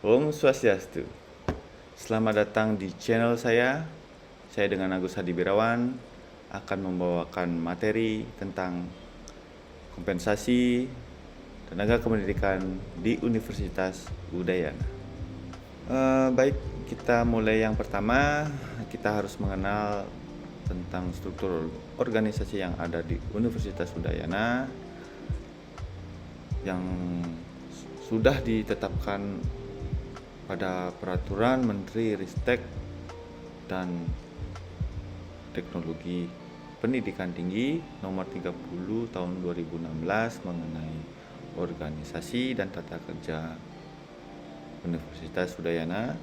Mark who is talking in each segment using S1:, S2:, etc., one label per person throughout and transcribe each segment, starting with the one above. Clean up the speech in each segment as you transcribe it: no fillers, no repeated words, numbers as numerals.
S1: Om Swastiastu. Selamat datang di channel saya. Saya dengan Agus Hadi Birawan akan membawakan materi tentang kompensasi tenaga kependidikan di Universitas Udayana. Baik, kita mulai yang pertama. Kita harus mengenal tentang struktur organisasi yang ada di Universitas Udayana yang sudah ditetapkan pada Peraturan Menteri Ristek dan Teknologi Pendidikan Tinggi Nomor 30 Tahun 2016 mengenai organisasi dan tata kerja Universitas Udayana,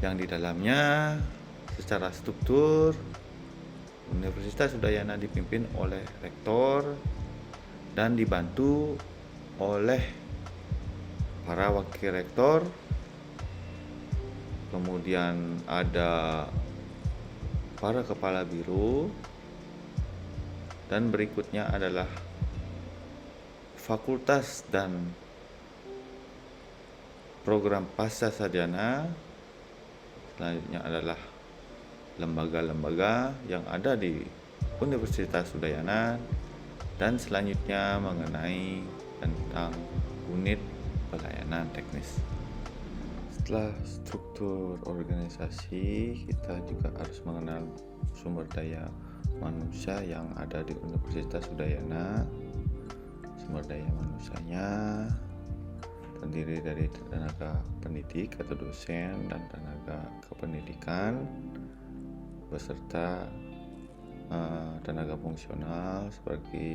S1: yang di dalamnya secara struktur Universitas Udayana dipimpin oleh rektor dan dibantu oleh para wakil rektor. Kemudian ada para kepala biro, dan berikutnya adalah fakultas dan program pasca sarjana. Selanjutnya adalah lembaga-lembaga yang ada di Universitas Udayana, dan selanjutnya mengenai tentang unit pelayanan teknis. Setelah struktur organisasi, kita juga harus mengenal sumber daya manusia yang ada di Universitas Udayana. Sumber daya manusianya terdiri dari tenaga pendidik atau dosen dan tenaga kependidikan beserta tenaga fungsional seperti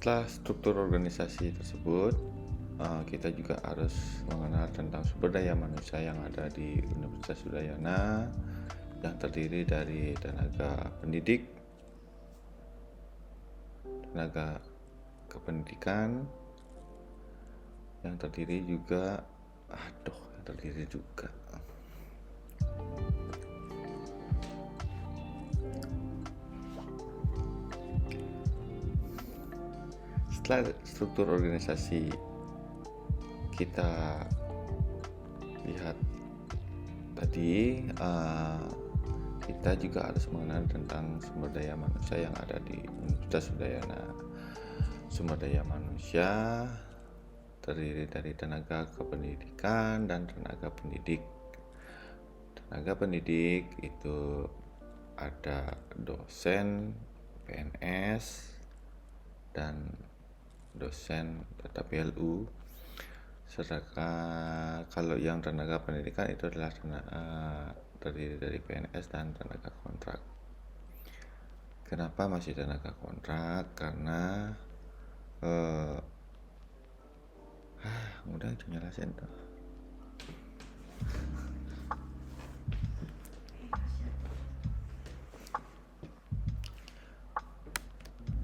S1: Setelah struktur organisasi tersebut, kita juga harus mengenal tentang sumber daya manusia yang ada di Universitas Udayana, yang terdiri dari tenaga pendidik, tenaga kependidikan, yang terdiri juga setelah struktur organisasi kita lihat tadi, kita juga harus mengenal tentang sumber daya manusia yang ada di Universitas Udayana. Sumber daya manusia terdiri dari tenaga kependidikan dan tenaga pendidik. Tenaga pendidik itu ada dosen, PNS, dan dosen tetap PLU. Sedangkan kalau yang tenaga pendidikan itu adalah terdiri dari PNS dan tenaga kontrak. Kenapa masih tenaga kontrak? Karena mudah jelasin tuh.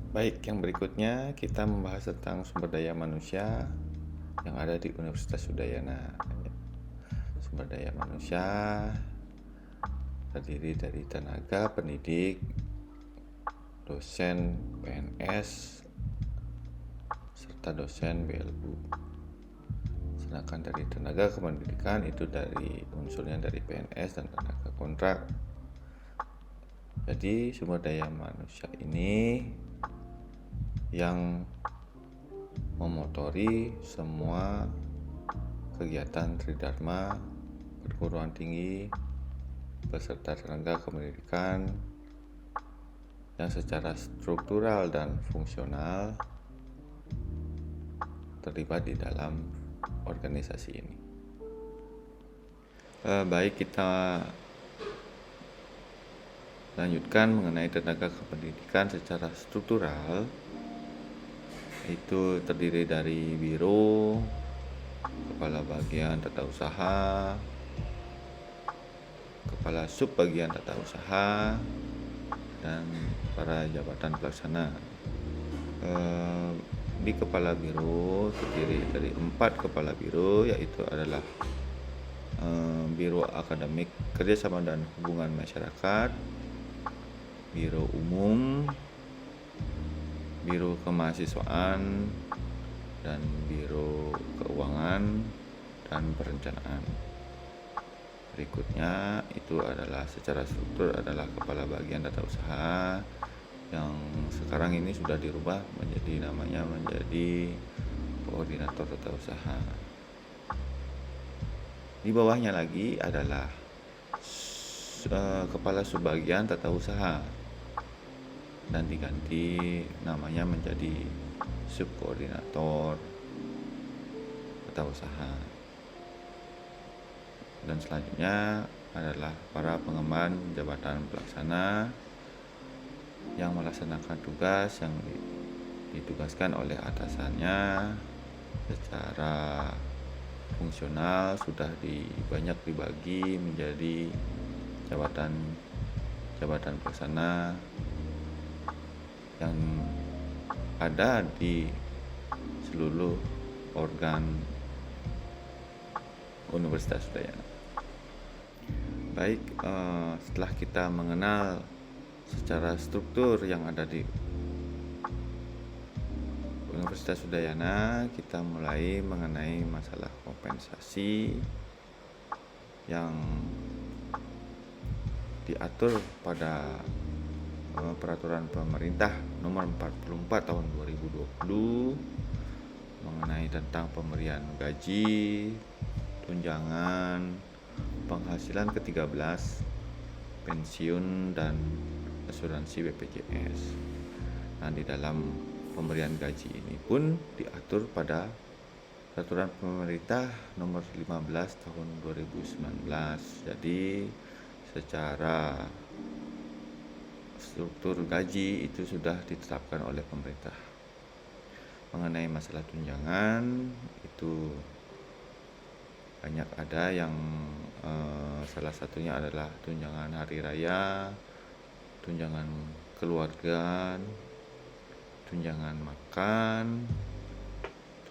S1: Baik, yang berikutnya kita membahas tentang sumber daya manusia yang ada di Universitas Udayana. Sumber daya manusia terdiri dari tenaga pendidik, dosen PNS, serta dosen BLU. Sedangkan dari tenaga kependidikan itu dari unsurnya dari PNS dan tenaga kontrak. Jadi sumber daya manusia ini yang memotori semua kegiatan Tridharma perguruan tinggi beserta tenaga kependidikan yang secara struktural dan fungsional terlibat di dalam organisasi ini. Baik, kita lanjutkan mengenai tenaga kependidikan secara struktural. Itu terdiri dari biro, kepala bagian tata usaha, kepala sub bagian tata usaha, dan para jabatan pelaksana. Di kepala biro terdiri dari 4 kepala biro, yaitu adalah Biro Akademik Kerjasama dan Hubungan Masyarakat, Biro Umum, Biro Kemahasiswaan, dan Biro Keuangan dan Perencanaan. Berikutnya itu adalah secara struktur adalah Kepala Bagian Tata Usaha yang sekarang ini sudah dirubah menjadi Koordinator Tata Usaha. Di bawahnya lagi adalah Kepala Subbagian Tata Usaha dan diganti namanya menjadi Subkoordinator Tata Usaha. Dan selanjutnya adalah para pengemban jabatan pelaksana yang melaksanakan tugas yang ditugaskan oleh atasannya secara fungsional sudah banyak dibagi menjadi jabatan pelaksana yang ada di seluruh organ Universitas Udayana. Baik, setelah kita mengenal secara struktur yang ada di Universitas Udayana, kita mulai mengenai masalah kompensasi yang diatur pada Peraturan Pemerintah Nomor 44 Tahun 2020 mengenai tentang pemberian gaji, tunjangan, penghasilan ke-13, pensiun, dan asuransi BPJS. Nah, di dalam pemberian gaji ini pun diatur pada Peraturan Pemerintah Nomor 15 Tahun 2019. Jadi, secara struktur gaji itu sudah ditetapkan oleh pemerintah. Mengenai masalah tunjangan itu banyak ada yang salah satunya adalah tunjangan hari raya, tunjangan keluarga, tunjangan makan,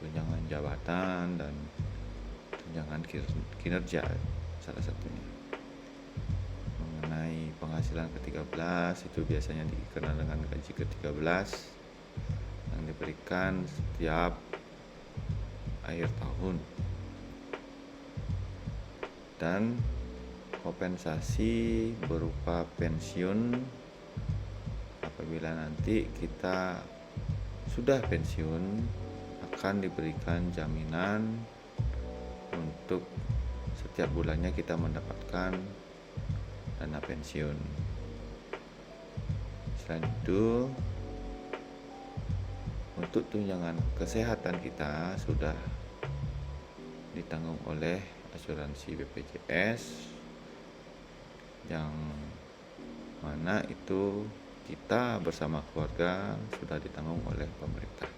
S1: tunjangan jabatan, dan tunjangan kinerja salah satunya. Mengenai penghasilan ke-13 itu biasanya dikenal dengan gaji ke-13 yang diberikan setiap akhir tahun. Dan kompensasi berupa pensiun apabila nanti kita sudah pensiun akan diberikan jaminan untuk setiap bulannya kita mendapatkan dana pensiun. Selain itu, untuk tunjangan kesehatan kita sudah ditanggung oleh asuransi BPJS yang mana itu kita bersama keluarga sudah ditanggung oleh pemerintah.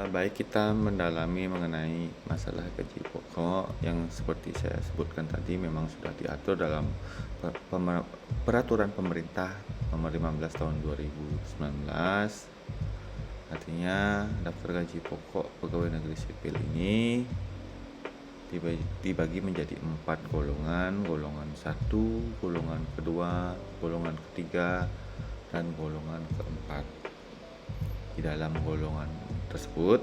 S1: Baik, kita mendalami mengenai masalah gaji pokok yang seperti saya sebutkan tadi memang sudah diatur dalam Peraturan Pemerintah Nomor 15 Tahun 2019. Artinya daftar gaji pokok pegawai negeri sipil ini dibagi menjadi 4 golongan: golongan 1, golongan kedua, golongan ketiga, dan golongan keempat. Di dalam golongan tersebut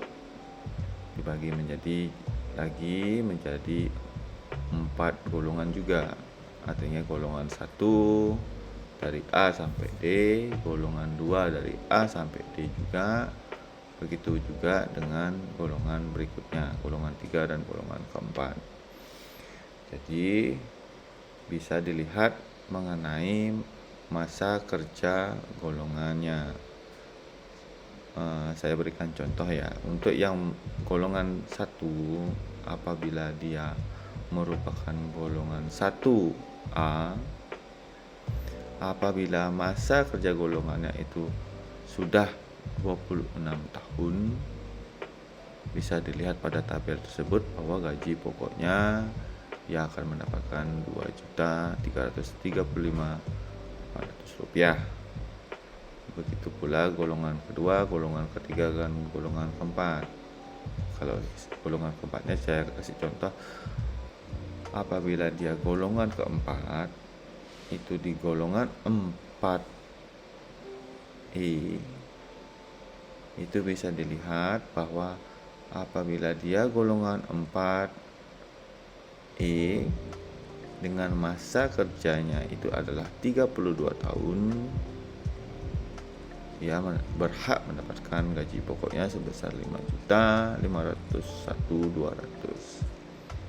S1: dibagi menjadi 4 golongan juga. Artinya golongan 1 dari A sampai D, golongan 2 dari A sampai D juga. Begitu juga dengan golongan berikutnya, golongan 3 dan golongan keempat. Jadi bisa dilihat mengenai masa kerja golongannya. Saya berikan contoh ya. Untuk yang golongan 1, apabila dia merupakan golongan 1A, apabila masa kerja golongannya itu sudah 26 tahun, bisa dilihat pada tabel tersebut bahwa gaji pokoknya ia akan mendapatkan Rp2.335.800. Begitu pula golongan kedua, golongan ketiga, dan golongan keempat. Kalau golongan keempatnya saya kasih contoh apabila dia golongan keempat, itu di golongan 4E, itu bisa dilihat bahwa apabila dia golongan 4E dengan masa kerjanya itu adalah 32 tahun, dia berhak mendapatkan gaji pokoknya sebesar 5.501.200.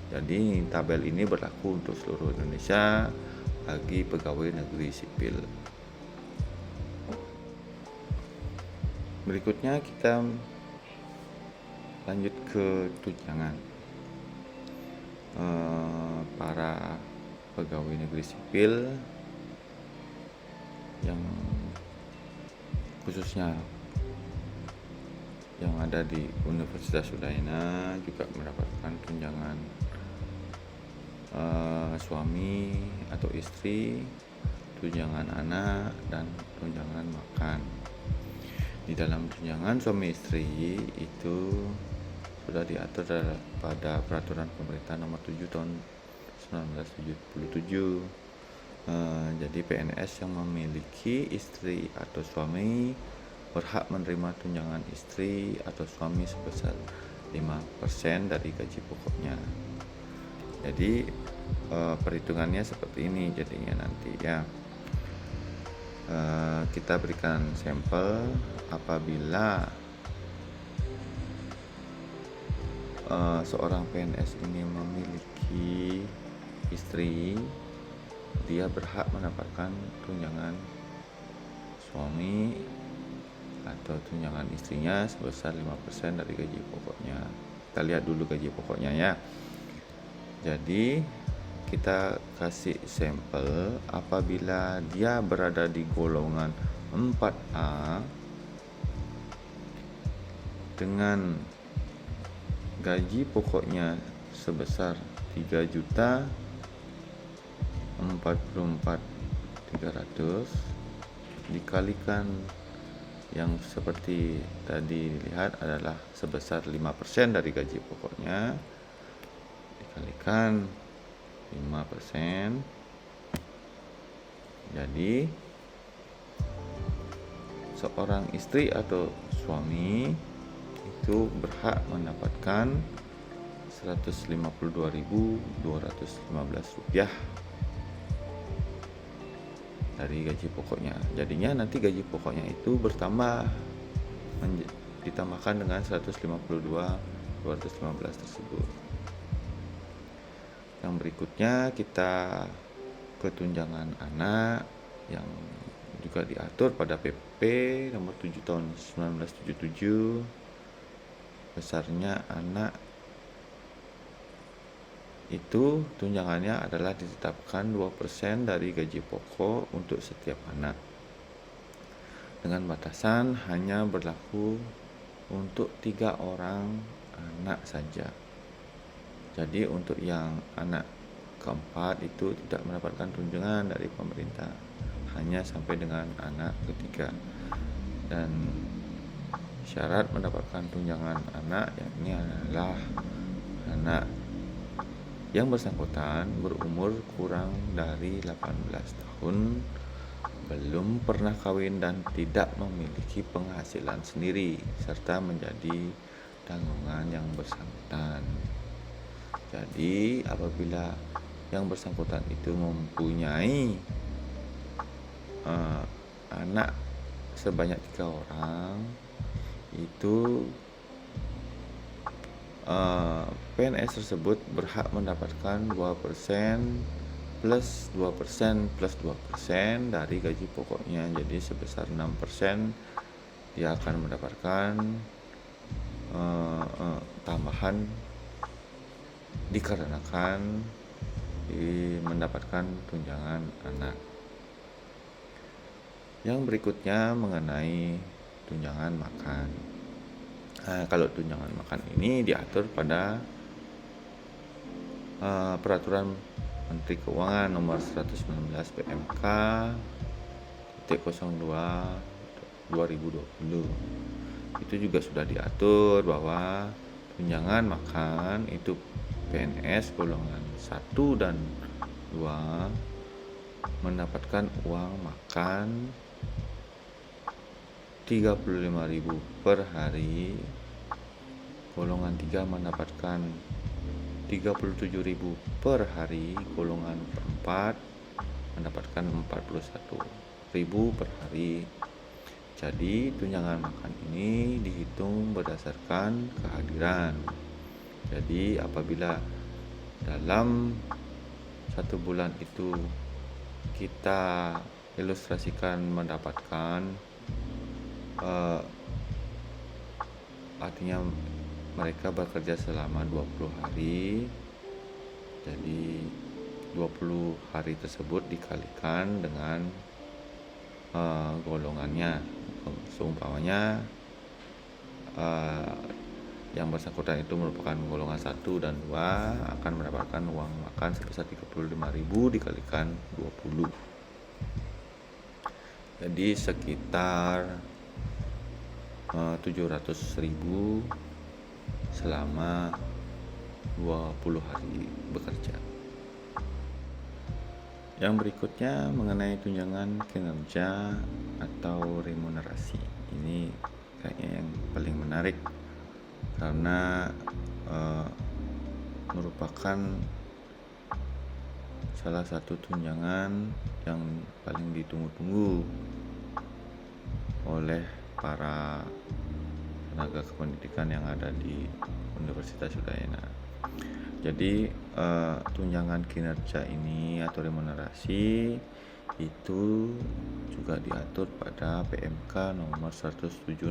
S1: Jadi tabel ini berlaku untuk seluruh Indonesia bagi pegawai negeri sipil. Berikutnya kita lanjut ke tunjangan. Para pegawai negeri sipil yang khususnya yang ada di Universitas Udayana juga mendapatkan tunjangan suami atau istri, tunjangan anak, dan tunjangan makan. Di dalam tunjangan suami istri itu sudah diatur pada peraturan pemerintah nomor 7 tahun 1977. Jadi PNS yang memiliki istri atau suami berhak menerima tunjangan istri atau suami sebesar 5% dari gaji pokoknya. Jadi perhitungannya seperti ini jadinya nanti ya. Kita berikan sampel apabila seorang PNS ini memiliki istri, dia berhak mendapatkan tunjangan suami atau tunjangan istrinya sebesar 5% dari gaji pokoknya. Kita lihat dulu gaji pokoknya ya. Jadi kita kasih sampel apabila dia berada di golongan 4A dengan gaji pokoknya sebesar 3.044.300 dikalikan yang seperti tadi dilihat adalah sebesar 5% dari gaji pokoknya, dikalikan 5%, jadi seorang istri atau suami itu berhak mendapatkan Rp152.215 dari gaji pokoknya. Jadinya nanti gaji pokoknya itu bertambah, ditambahkan dengan 152.215 tersebut. Yang berikutnya kita ke tunjangan anak yang juga diatur pada PP nomor 7 tahun 1977. Besarnya anak itu tunjangannya adalah ditetapkan 2% dari gaji pokok untuk setiap anak, dengan batasan hanya berlaku untuk 3 orang anak saja. Jadi untuk yang anak keempat itu tidak mendapatkan tunjangan dari pemerintah, hanya sampai dengan anak ketiga. Dan syarat mendapatkan tunjangan anak yakni adalah anak yang bersangkutan berumur kurang dari 18 tahun, belum pernah kawin dan tidak memiliki penghasilan sendiri, serta menjadi tanggungan yang bersangkutan. Jadi apabila yang bersangkutan itu mempunyai anak sebanyak 3 orang, itu PNS tersebut berhak mendapatkan 2% plus 2% plus 2% dari gaji pokoknya. Jadi sebesar 6% dia akan mendapatkan tambahan dikarenakan mendapatkan tunjangan anak. Yang berikutnya mengenai tunjangan makan. Kalau tunjangan makan ini diatur pada Peraturan Menteri Keuangan nomor 119 PMK .02 2020. Itu juga sudah diatur bahwa tunjangan makan itu PNS golongan 1 dan 2 mendapatkan uang makan 35.000 per hari, golongan 3 mendapatkan 37.000 per hari, golongan 4 mendapatkan 41.000 per hari. Jadi tunjangan makan ini dihitung berdasarkan kehadiran. Jadi apabila dalam 1 bulan itu kita ilustrasikan mendapatkan artinya mereka bekerja selama 20 hari, jadi 20 hari tersebut dikalikan dengan golongannya. Seumpamanya yang bersangkutan itu merupakan golongan 1 dan 2 akan mendapatkan uang makan sebesar 35.000 dikalikan 20. Jadi sekitar 700.000 selama 20 hari bekerja. Yang berikutnya mengenai tunjangan kinerja atau remunerasi. Ini kayaknya yang paling menarik karena merupakan salah satu tunjangan yang paling ditunggu-tunggu oleh para tenaga kependidikan yang ada di Universitas Udayana. Jadi tunjangan kinerja ini atau remunerasi itu juga diatur pada PMK nomor 176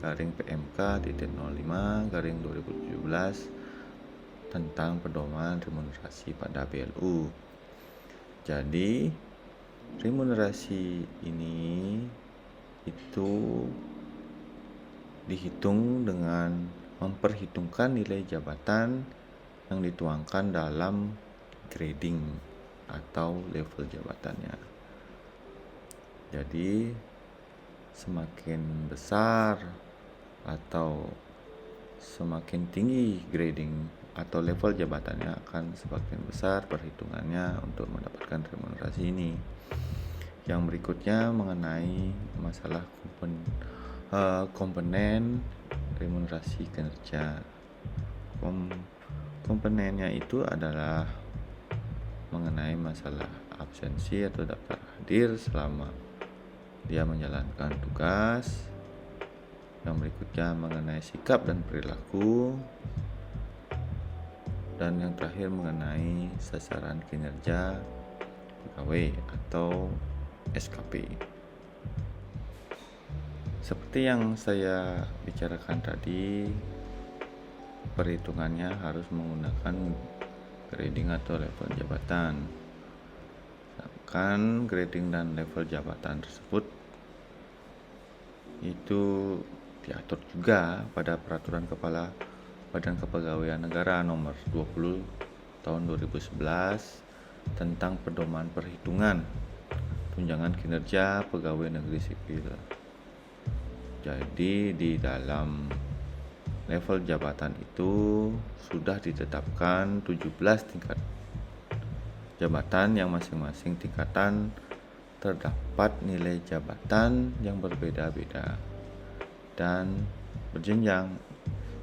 S1: garing PMK.05/2017 tentang pedoman remunerasi pada BLU. Jadi remunerasi ini itu dihitung dengan memperhitungkan nilai jabatan yang dituangkan dalam grading atau level jabatannya. Jadi semakin besar atau semakin tinggi grading atau level jabatannya akan semakin besar perhitungannya untuk mendapatkan remunerasi ini. Yang berikutnya mengenai masalah komponen remunerasi kinerja. Komponennya itu adalah mengenai masalah absensi atau daftar hadir selama dia menjalankan tugas. Yang berikutnya mengenai sikap dan perilaku. Dan yang terakhir mengenai sasaran kinerja pegawai atau SKP. Seperti yang saya bicarakan tadi, perhitungannya harus menggunakan grading atau level jabatan. Sedangkan grading dan level jabatan tersebut itu diatur juga pada Peraturan Kepala Badan Kepegawaian Negara nomor 20 tahun 2011 tentang pedoman perhitungan tunjangan kinerja pegawai negeri sipil. Jadi di dalam level jabatan itu sudah ditetapkan 17 tingkat jabatan yang masing-masing tingkatan terdapat nilai jabatan yang berbeda-beda dan berjenjang,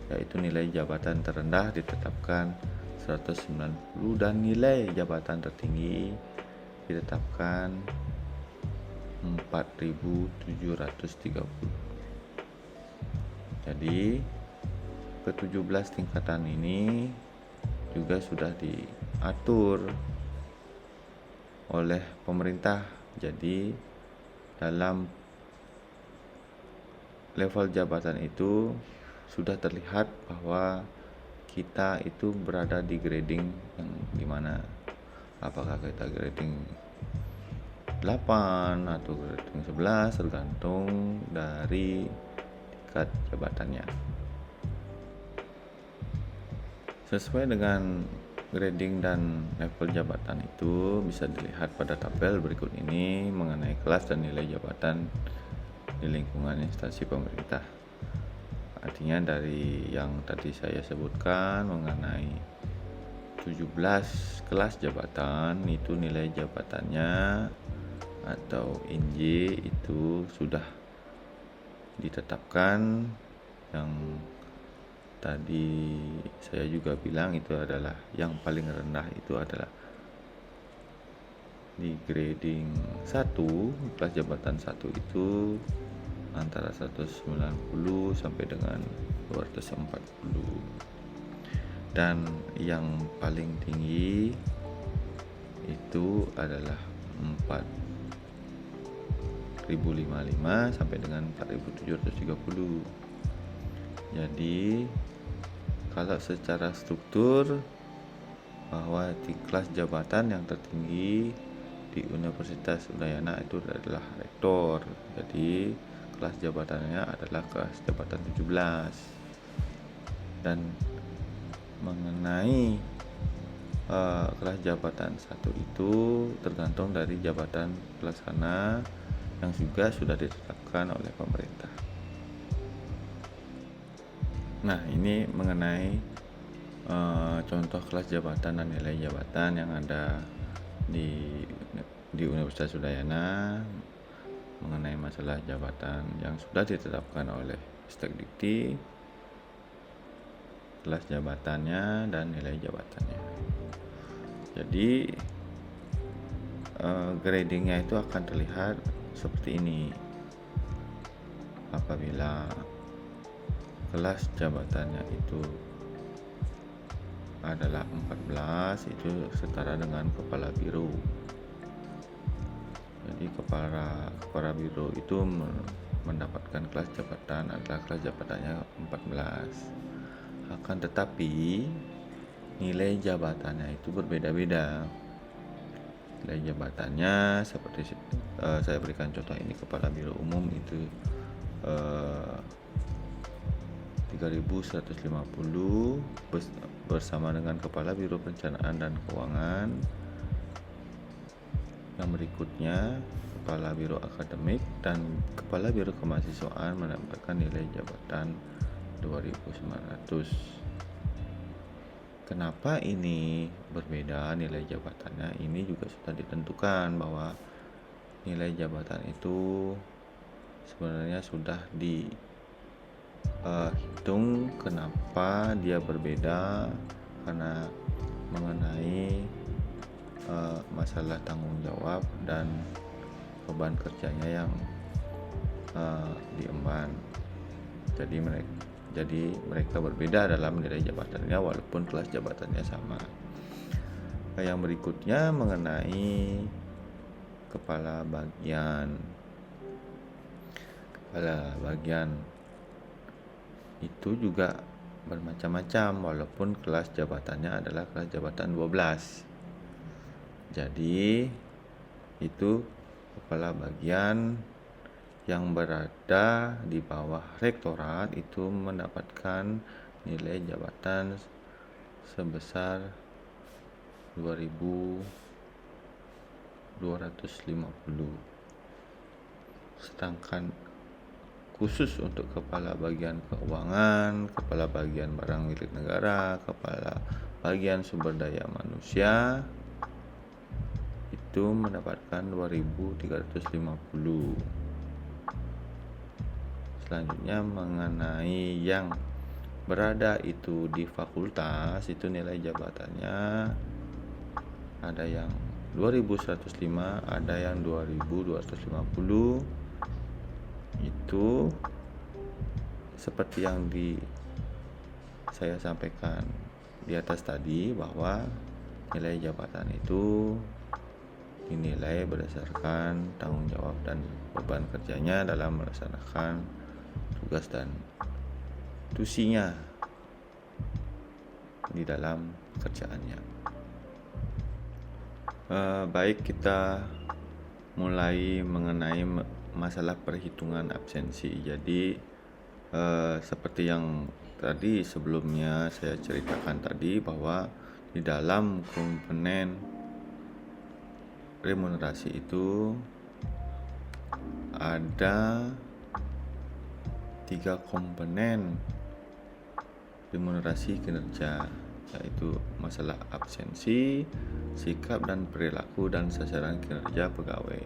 S1: yaitu nilai jabatan terendah ditetapkan 190 dan nilai jabatan tertinggi ditetapkan 4.730. Jadi ke-17 tingkatan ini juga sudah diatur oleh pemerintah. Jadi dalam level jabatan itu sudah terlihat bahwa kita itu berada di grading yang dimana, apakah kita grading 8 atau grading 11 tergantung dari tingkat jabatannya. Sesuai dengan grading dan level jabatan itu bisa dilihat pada tabel berikut ini mengenai kelas dan nilai jabatan di lingkungan instansi pemerintah. Artinya dari yang tadi saya sebutkan mengenai 17 kelas jabatan itu nilai jabatannya atau INJ itu sudah ditetapkan. Yang tadi saya juga bilang itu adalah yang paling rendah itu adalah di grading 1, kelas jabatan 1 itu antara 190 sampai dengan 240, dan yang paling tinggi itu adalah 4055 sampai dengan 4730. Jadi kalau secara struktur bahwa di kelas jabatan yang tertinggi di Universitas Udayana itu adalah rektor. Jadi kelas jabatannya adalah kelas jabatan 17. Dan mengenai kelas jabatan 1 itu tergantung dari jabatan pelaksana yang juga sudah ditetapkan oleh pemerintah. Nah, ini mengenai contoh kelas jabatan dan nilai jabatan yang ada di Universitas Udayana mengenai masalah jabatan yang sudah ditetapkan oleh Stekdikti, kelas jabatannya dan nilai jabatannya. Jadi gradingnya itu akan terlihat seperti ini. Apabila kelas jabatannya itu adalah 14, itu setara dengan kepala biro. Jadi kepala biro itu mendapatkan kelas jabatan adalah kelas jabatannya 14. Akan tetapi nilai jabatannya itu berbeda-beda. Nilai jabatannya seperti saya berikan contoh ini, kepala biro umum itu 3150 bersama dengan kepala biro perencanaan dan keuangan. Yang berikutnya kepala biro akademik dan kepala biro kemahasiswaan mendapatkan nilai jabatan 2900. Kenapa ini berbeda nilai jabatannya? Ini juga sudah ditentukan bahwa nilai jabatan itu sebenarnya sudah dihitung. Kenapa dia berbeda? Karena mengenai masalah tanggung jawab dan beban kerjanya yang diemban. Jadi mereka berbeda dalam nilai jabatannya walaupun kelas jabatannya sama. Yang berikutnya mengenai kepala bagian. Kepala bagian itu juga bermacam-macam walaupun kelas jabatannya adalah kelas jabatan 12. Jadi itu kepala bagian yang berada di bawah rektorat itu mendapatkan nilai jabatan sebesar 2250. Sedangkan khusus untuk kepala bagian keuangan, kepala bagian barang milik negara, kepala bagian sumber daya manusia itu mendapatkan 2350. Selanjutnya mengenai yang berada itu di fakultas, itu nilai jabatannya ada yang 2105, ada yang 2250. Itu seperti yang saya sampaikan di atas tadi, bahwa nilai jabatan itu dinilai berdasarkan tanggung jawab dan beban kerjanya dalam melaksanakan tugas dan tusinya di dalam pekerjaannya. Baik, kita mulai mengenai masalah perhitungan absensi. Jadi seperti yang tadi sebelumnya saya ceritakan tadi, bahwa di dalam komponen remunerasi itu ada 3 komponen remunerasi kinerja. yaitu masalah absensi, sikap dan perilaku dan sasaran kinerja pegawai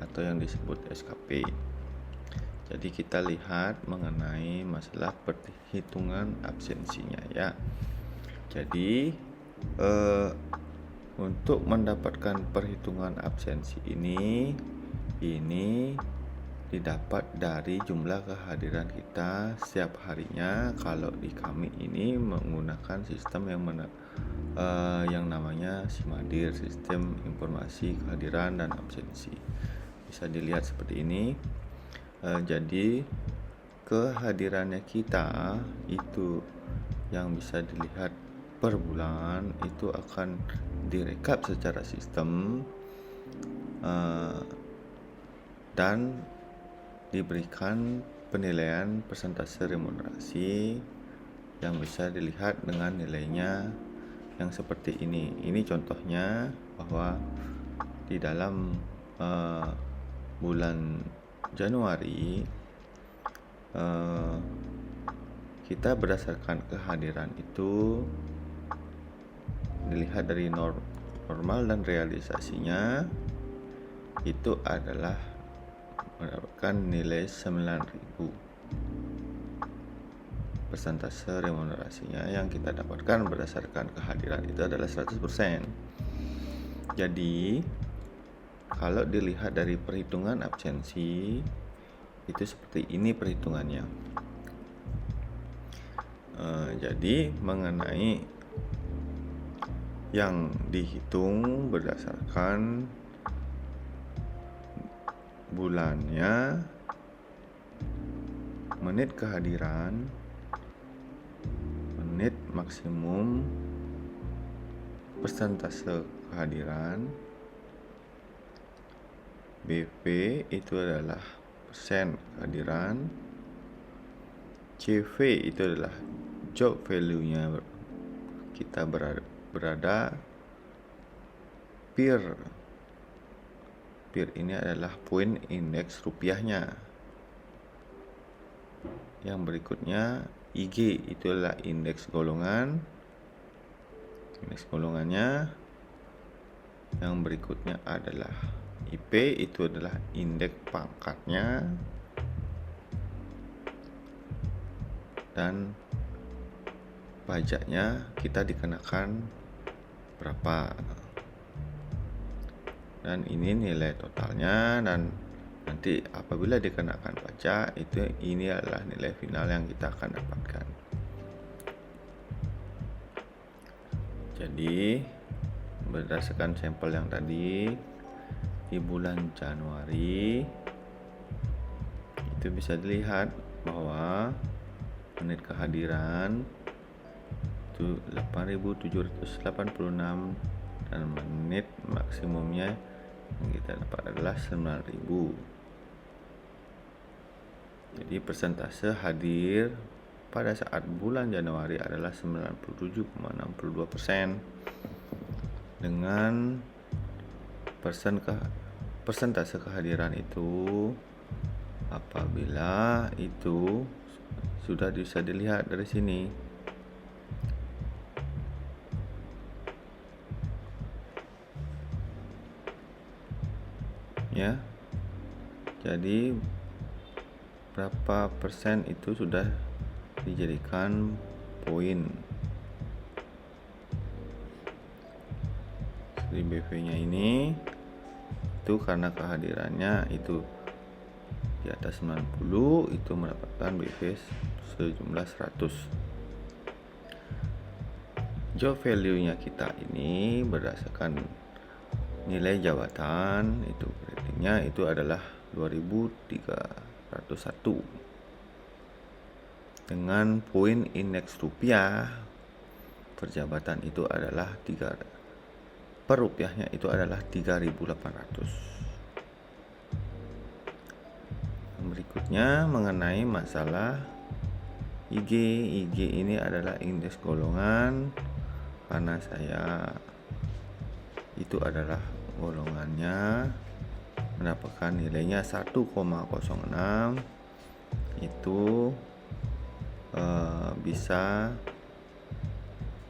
S1: atau yang disebut SKP. Jadi kita lihat mengenai masalah perhitungan absensinya ya. Jadi untuk mendapatkan perhitungan absensi ini didapat dari jumlah kehadiran kita setiap harinya. Kalau di kami ini menggunakan sistem yang namanya SIMADIR, Sistem Informasi Kehadiran dan Absensi. Bisa dilihat seperti ini. Jadi kehadirannya kita itu yang bisa dilihat per bulan itu akan direkap secara sistem dan diberikan penilaian persentase remunerasi yang bisa dilihat dengan nilainya yang seperti ini. Ini contohnya bahwa di dalam bulan Januari kita berdasarkan kehadiran itu dilihat dari normal dan realisasinya itu adalah mendapatkan nilai 9.000. Persentase remunerasinya yang kita dapatkan berdasarkan kehadiran itu adalah 100%. Jadi kalau dilihat dari perhitungan absensi itu seperti ini perhitungannya. Jadi mengenai yang dihitung berdasarkan bulannya, menit kehadiran, menit maksimum, persentase kehadiran, BP itu adalah persen kehadiran, CV itu adalah job value-nya kita berada, PIR ini adalah poin indeks rupiahnya. Yang berikutnya IG itu adalah indeks golongan. Indeks golongannya. Yang berikutnya adalah IP itu adalah indeks pangkatnya. Dan pajaknya kita dikenakan berapa. Dan ini nilai totalnya, dan nanti apabila dikenakan pajak ini adalah nilai final yang kita akan dapatkan. Jadi berdasarkan sampel yang tadi di bulan Januari itu bisa dilihat bahwa menit kehadiran itu 8.786 dan menit maksimumnya yang kita dapat adalah 9.000. Jadi persentase hadir pada saat bulan Januari adalah 97,62%. Dengan persentase kehadiran itu apabila itu sudah bisa dilihat dari sini. Ya. Jadi berapa persen itu sudah dijadikan poin. Di BV-nya ini itu karena kehadirannya itu di atas 90 itu mendapatkan BV sejumlah 100. Job value-nya kita ini berdasarkan nilai jabatan itu ratingnya itu adalah 2301 dengan poin indeks rupiah perjabatan itu adalah 3 per rupiahnya itu adalah 3.800. Berikutnya mengenai masalah IG ini adalah indeks golongan karena saya itu adalah golongannya mendapatkan nilainya 1,06 itu bisa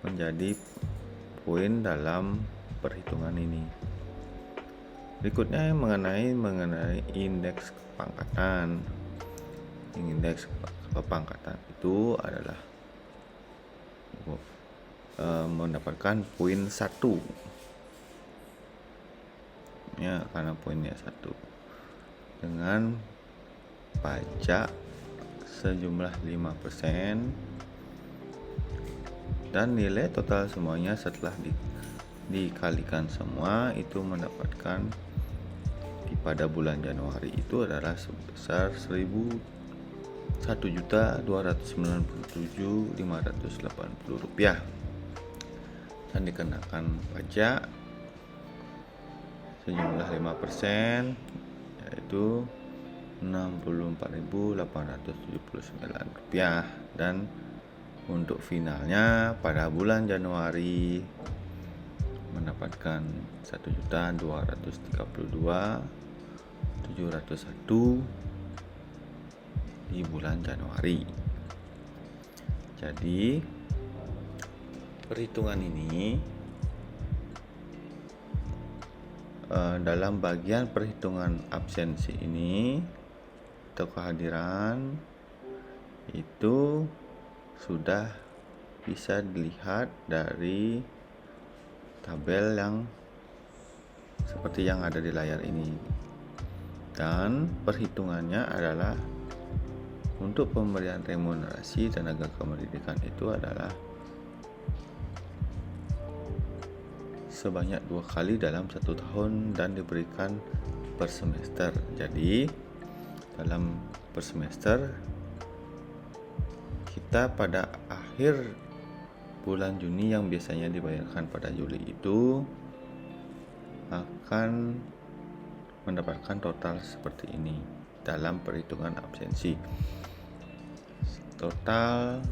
S1: menjadi poin dalam perhitungan ini. Berikutnya mengenai indeks kepangkatan. Indeks kepangkatan itu adalah mendapatkan poin 1 ya, karena poinnya 1 dengan pajak sejumlah 5% dan nilai total semuanya setelah dikalikan semua itu mendapatkan pada bulan Januari itu adalah sebesar 1.297.580 rupiah dan dikenakan pajak sejumlah 5% yaitu 64.879 rupiah. Dan untuk finalnya pada bulan Januari mendapatkan 1.232.701 di bulan Januari. Jadi perhitungan ini dalam bagian perhitungan absensi ini atau kehadiran itu sudah bisa dilihat dari tabel yang seperti yang ada di layar ini, dan perhitungannya adalah untuk pemberian remunerasi tenaga kependidikan itu adalah sebanyak 2 kali dalam 1 tahun dan diberikan per semester. Jadi dalam per semester kita pada akhir bulan Juni yang biasanya dibayarkan pada Juli itu akan mendapatkan total seperti ini dalam perhitungan absensi. Total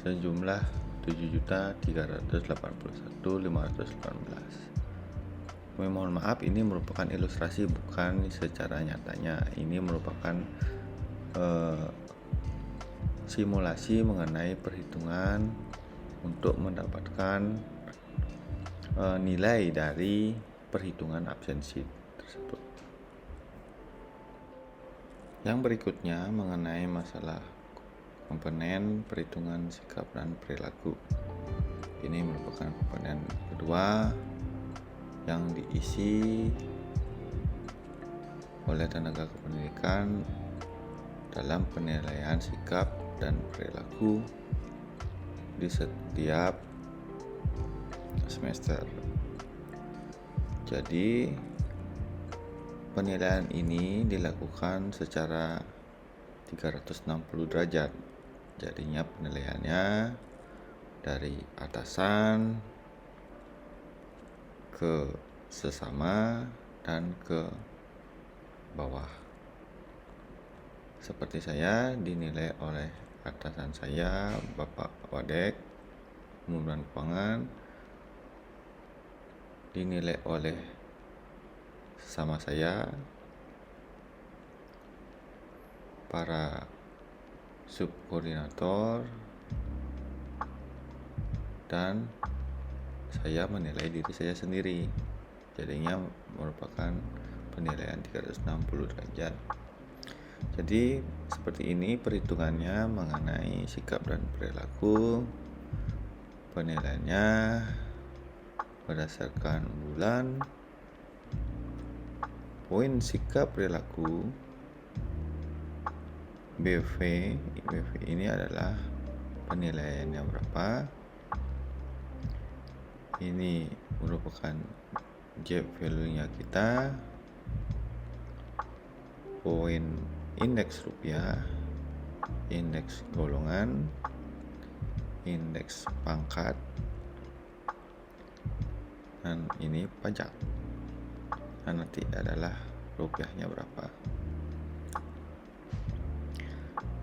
S1: sejumlah 7.381.518. Mohon maaf, ini merupakan ilustrasi, bukan secara nyatanya. Ini merupakan simulasi mengenai perhitungan untuk mendapatkan nilai dari perhitungan absensi tersebut. Yang berikutnya mengenai masalah komponen perhitungan sikap dan perilaku. Ini merupakan komponen kedua yang diisi oleh tenaga kependidikan dalam penilaian sikap dan perilaku di setiap semester. Jadi penilaian ini dilakukan secara 360 derajat. Jadinya penilaiannya dari atasan ke sesama dan ke bawah. Seperti saya dinilai oleh atasan saya, Bapak Wadek Pembangunan Keuangan, dinilai oleh sesama saya, para subkoordinator, dan saya menilai diri saya sendiri. Jadinya merupakan penilaian 360 derajat. Jadi seperti ini perhitungannya mengenai sikap dan perilaku. Penilaiannya berdasarkan bulan. Poin sikap perilaku BV ini adalah penilaiannya berapa. Ini merupakan J value-nya kita. Poin indeks rupiah, indeks golongan, indeks pangkat, dan ini pajak. Dan nanti adalah rupiahnya berapa.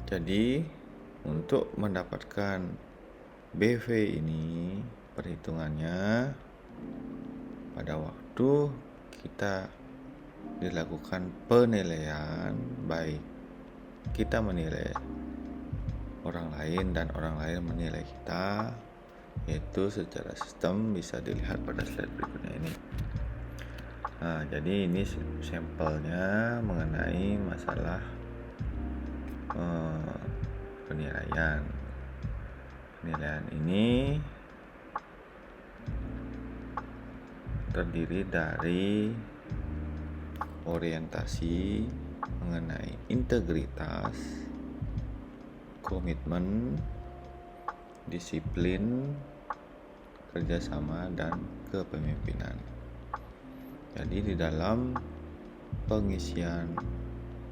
S1: Jadi untuk mendapatkan BV ini perhitungannya pada waktu kita dilakukan penilaian, baik kita menilai orang lain dan orang lain menilai kita, Yaitu secara sistem bisa dilihat pada slide berikutnya ini. Nah, jadi ini sampelnya mengenai masalah penilaian. Penilaian ini terdiri dari orientasi mengenai integritas, komitmen, disiplin, kerjasama, dan kepemimpinan. Jadi di dalam pengisian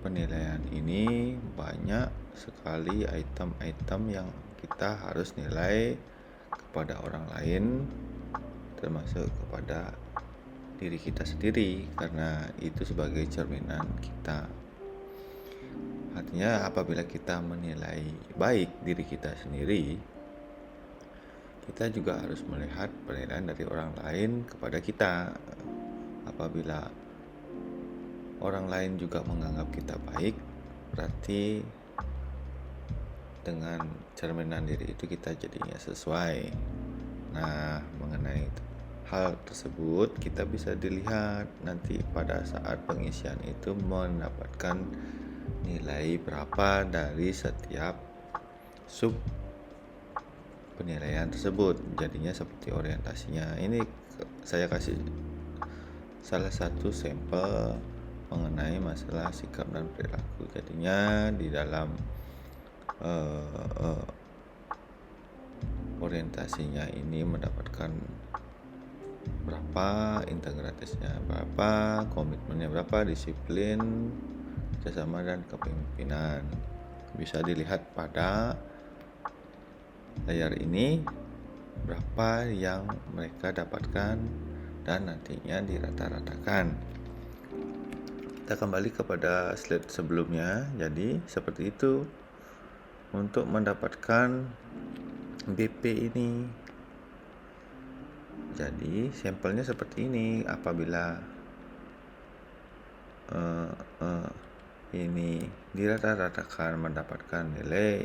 S1: penilaian ini banyak sekali item-item yang kita harus nilai kepada orang lain, termasuk kepada diri kita sendiri, karena itu sebagai cerminan kita. Artinya apabila kita menilai baik diri kita sendiri, kita juga harus melihat penilaian dari orang lain kepada kita. Apabila orang lain juga menganggap kita baik, berarti dengan cerminan diri itu kita jadinya sesuai. Nah, mengenai hal tersebut kita bisa dilihat nanti pada saat pengisian itu mendapatkan nilai berapa dari setiap sub penilaian tersebut. Jadinya seperti orientasinya. Ini saya kasih salah satu sampel mengenai masalah sikap dan perilaku. Jadinya di dalam orientasinya ini mendapatkan berapa, integritasnya berapa, komitmennya berapa, disiplin, kerjasama, dan kepemimpinan. Bisa dilihat pada layar ini berapa yang mereka dapatkan dan nantinya dirata-ratakan. Kita kembali kepada slide sebelumnya. Jadi seperti itu untuk mendapatkan BP ini. Jadi sampelnya seperti ini. Apabila ini dirata-ratakan mendapatkan nilai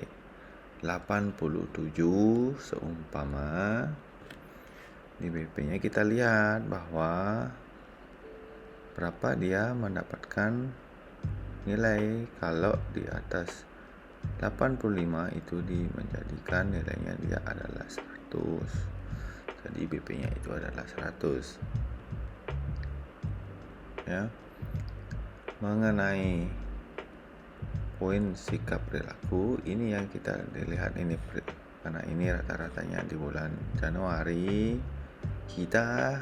S1: 87, seumpama di BP-nya kita lihat bahwa berapa dia mendapatkan nilai. Kalau di atas 85 itu menjadikan nilainya dia adalah 100. Jadi BP-nya itu adalah 100. Ya. Mengenai poin sikap perilaku, ini yang kita lihat ini, karena ini rata-ratanya di bulan Januari kita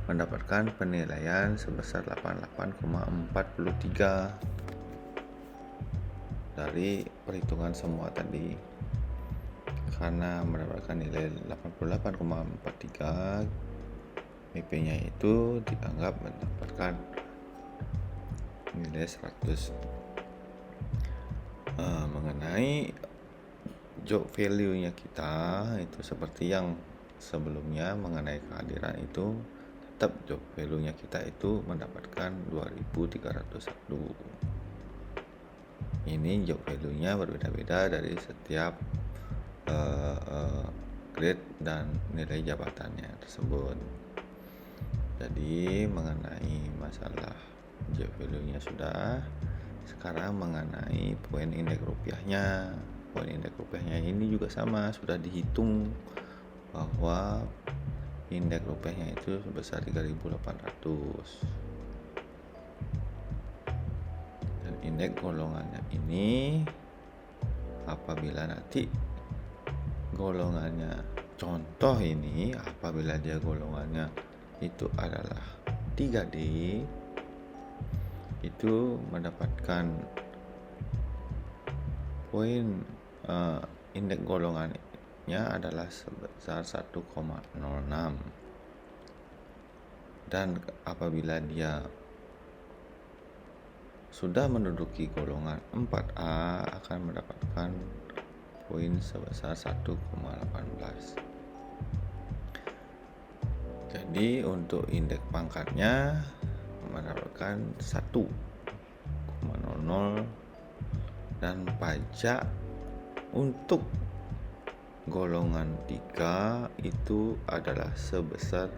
S1: mendapatkan penilaian sebesar 88,43 dari perhitungan semua tadi. Karena mendapatkan nilai 88,43, BP-nya itu dianggap mendapatkan nilai 100. Mengenai job value-nya kita itu seperti yang sebelumnya mengenai kehadiran itu, tetap job value-nya kita itu mendapatkan 2301. Ini job value-nya berbeda-beda dari setiap grade dan nilai jabatannya tersebut. Jadi mengenai masalah job value-nya sudah. Sekarang mengenai poin indeks rupiahnya. Poin indeks rupiahnya ini juga sama, sudah dihitung bahwa indeks rupiahnya itu sebesar 3.800. Dan indeks golongannya ini apabila nanti golongannya, contoh ini apabila dia golongannya itu adalah 3D, itu mendapatkan poin indeks golongannya adalah sebesar 1,06. Dan apabila dia sudah menduduki golongan 4A akan mendapatkan poin sebesar 1,18. Jadi untuk indeks pangkatnya mendapatkan 1,00, dan pajak untuk golongan 3 itu adalah sebesar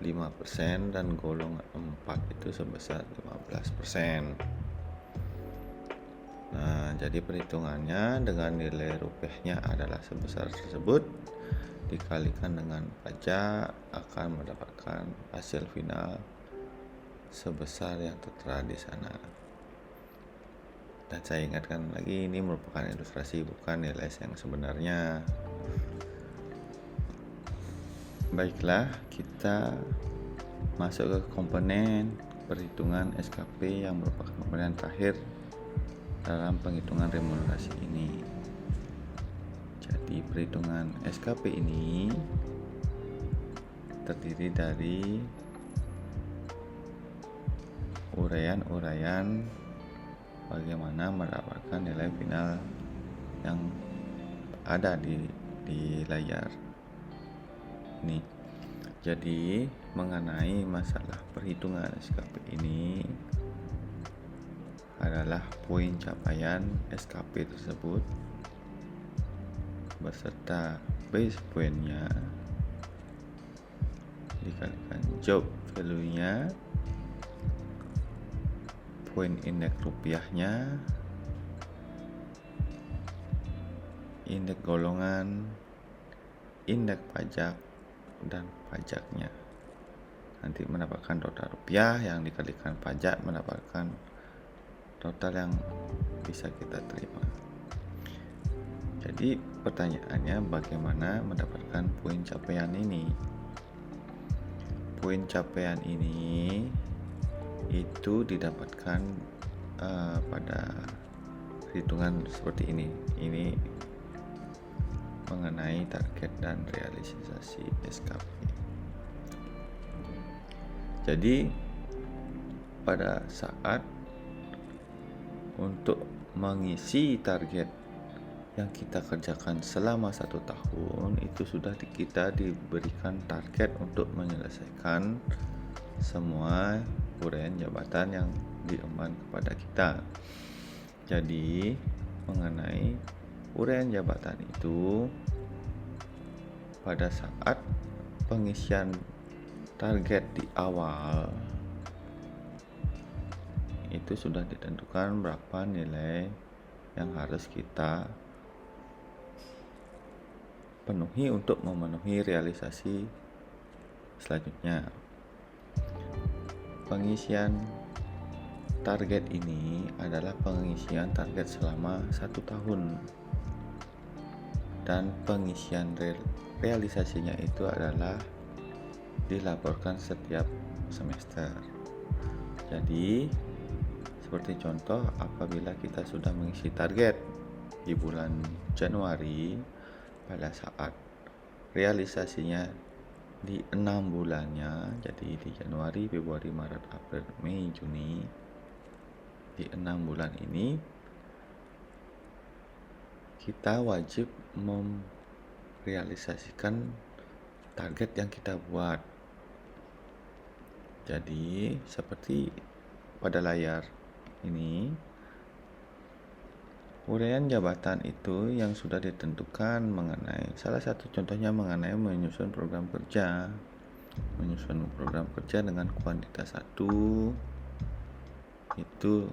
S1: 5% dan golongan 4 itu sebesar 15%. Nah, jadi perhitungannya dengan nilai rupiahnya adalah sebesar tersebut dikalikan dengan pajak akan mendapatkan hasil final sebesar yang tertera di sana. Dan saya ingatkan lagi, ini merupakan ilustrasi, bukan nilai yang sebenarnya. Baiklah, kita masuk ke komponen perhitungan SKP yang merupakan komponen terakhir dalam penghitungan remunerasi ini. Jadi perhitungan SKP ini terdiri dari uraian-uraian bagaimana mendapatkan nilai final yang ada di layar ini. Jadi mengenai masalah perhitungan SKP ini adalah poin capaian SKP tersebut beserta base poinnya dikalikan job value-nya, poin indeks rupiahnya, indeks golongan, indeks pajak, dan pajaknya. Nanti mendapatkan total rupiah yang dikalikan pajak mendapatkan total yang bisa kita terima. Jadi pertanyaannya, bagaimana mendapatkan poin capaian ini? Poin capaian ini itu didapatkan pada perhitungan seperti ini. Ini mengenai target dan realisasi SKP. Jadi pada saat untuk mengisi target yang kita kerjakan selama 1 tahun, itu sudah kita diberikan target untuk menyelesaikan semua uraian jabatan yang diemban kepada kita. Jadi mengenai uraian jabatan itu, pada saat pengisian target di awal itu sudah ditentukan berapa nilai yang harus kita penuhi untuk memenuhi realisasi selanjutnya. Pengisian target ini adalah pengisian target selama 1 tahun, dan pengisian realisasinya itu adalah dilaporkan setiap semester. Jadi seperti contoh, apabila kita sudah mengisi target di bulan Januari, pada saat realisasinya di 6 bulannya, jadi di Januari, Februari, Maret, April, Mei, Juni, di 6 bulan ini kita wajib merealisasikan target yang kita buat. Jadi seperti pada layar ini, uraian jabatan itu yang sudah ditentukan mengenai, salah satu contohnya mengenai menyusun program kerja. Menyusun program kerja dengan kuantitas 1 itu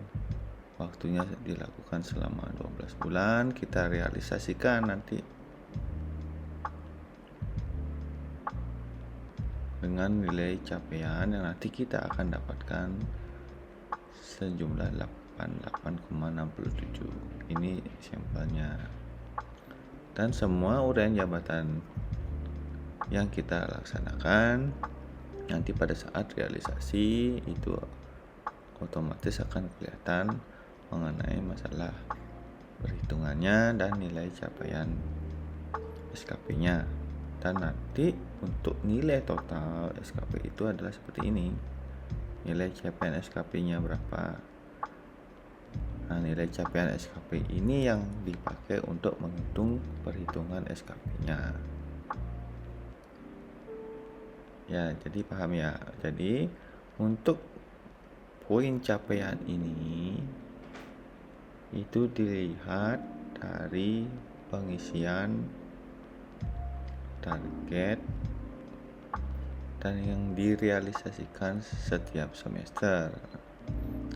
S1: waktunya dilakukan selama 12 bulan. Kita realisasikan nanti dengan nilai capaian yang nanti kita akan dapatkan sejumlah 88,67. Ini sampelnya. Dan semua uraian jabatan yang kita laksanakan nanti pada saat realisasi itu otomatis akan kelihatan mengenai masalah perhitungannya dan nilai capaian SKP-nya. Dan nanti untuk nilai total SKP itu adalah seperti ini. Nilai capaian SKP-nya berapa? Nah, nilai capaian SKP ini yang dipakai untuk menghitung perhitungan SKP-nya. Ya, jadi paham ya. Jadi untuk poin capaian ini itu dilihat dari pengisian target dan yang direalisasikan setiap semester.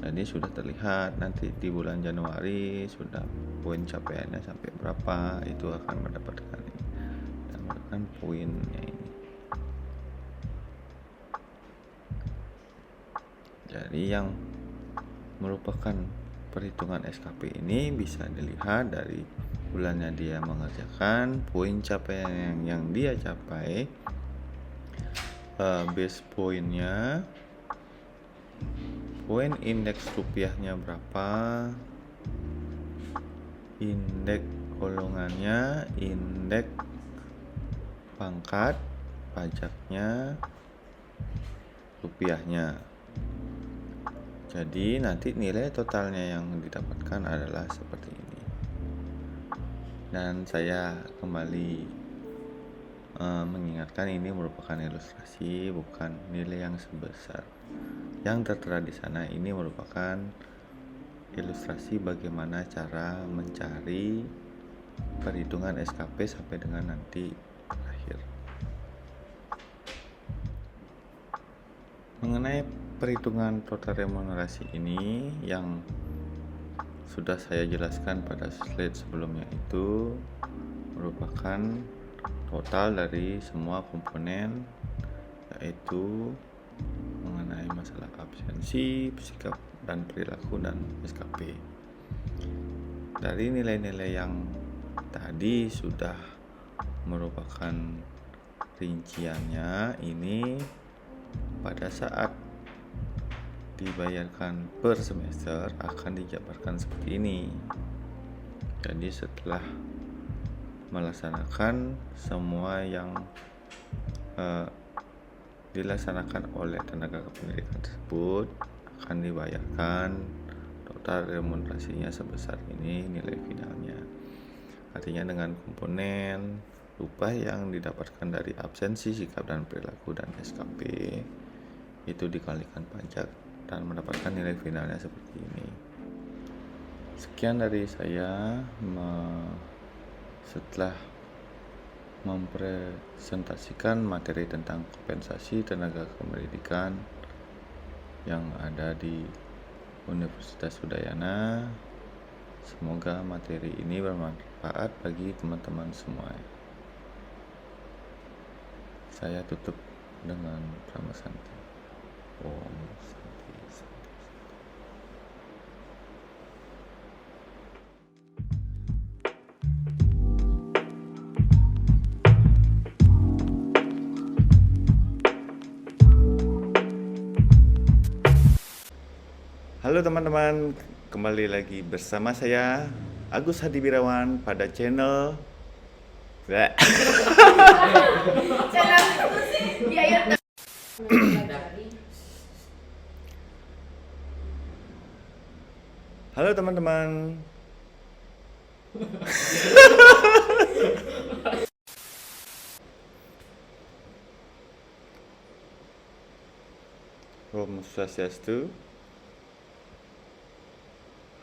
S1: Jadi sudah terlihat nanti di bulan Januari sudah poin capaiannya sampai berapa, itu akan mendapatkan poinnya ini. Jadi yang merupakan perhitungan SKP ini bisa dilihat dari bulannya dia mengerjakan, poin capaian yang dia capai, base poinnya, poin indeks rupiahnya berapa, indeks golongannya, indeks pangkat, pajaknya, rupiahnya. Jadi nanti nilai totalnya yang didapatkan adalah seperti ini. Dan saya kembali mengingatkan ini merupakan ilustrasi, bukan nilai yang sebesar. Yang tertera di sana ini merupakan ilustrasi bagaimana cara mencari perhitungan SKP sampai dengan nanti akhir. Mengenai perhitungan total remunerasi ini yang sudah saya jelaskan pada slide sebelumnya, itu merupakan total dari semua komponen, yaitu mengenai masalah absensi, sikap dan perilaku, dan SKP. Dari nilai-nilai yang tadi sudah merupakan rinciannya, ini pada saat dibayarkan per semester akan dijabarkan seperti ini. Jadi setelah melaksanakan semua yang dilaksanakan oleh tenaga kependidikan tersebut, akan dibayarkan total remunerasinya sebesar ini nilai finalnya. Artinya dengan komponen upah yang didapatkan dari absensi, sikap dan perilaku, dan SKP itu dikalikan pajak dan mendapatkan nilai finalnya seperti ini. Sekian dari saya setelah mempresentasikan materi tentang kompensasi tenaga kependidikan yang ada di Universitas Udayana. Semoga materi ini bermanfaat bagi teman-teman semua. Saya tutup dengan Brahma Santi. Om Santi Santi. Halo teman-teman, kembali lagi bersama saya Agus Hadi Birawan pada channel Halo teman-teman. Om Swastiastu.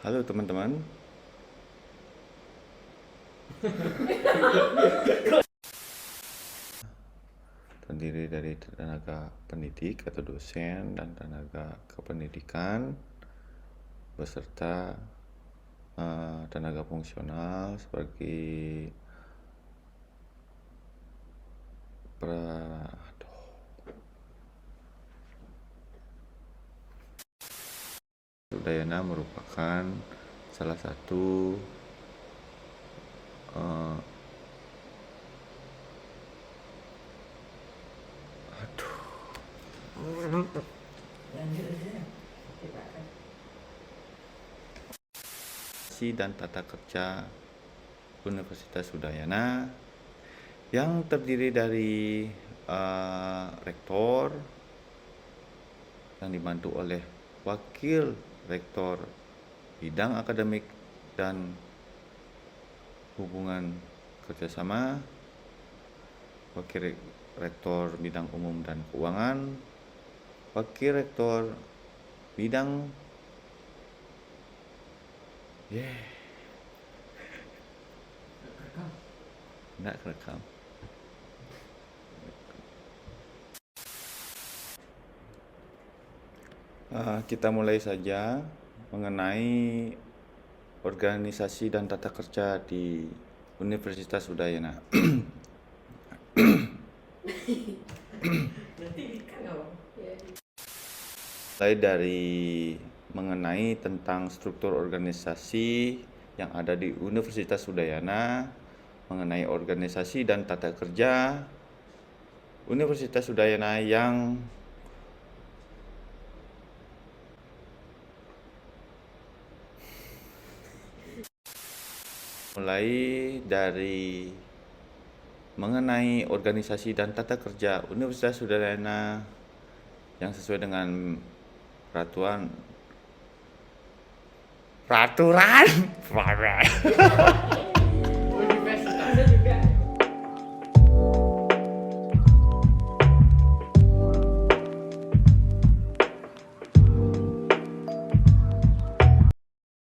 S1: Halo teman-teman. Terdiri dari tenaga pendidik atau dosen dan tenaga kependidikan beserta tenaga fungsional sebagai Udayana merupakan salah satu dan tata kerja Universitas Udayana yang terdiri dari rektor yang dibantu oleh wakil rektor bidang akademik dan hubungan kerjasama, wakil rektor bidang umum dan keuangan, wakil rektor bidang enggak kerekam. Kita mulai saja mengenai organisasi dan tata kerja di Universitas Udayana. Mulai dari mengenai tentang struktur organisasi yang ada di Universitas Udayana, mengenai organisasi dan tata kerja Universitas Udayana yang mulai dari mengenai organisasi dan tata kerja Universitas Udayana yang sesuai dengan peraturan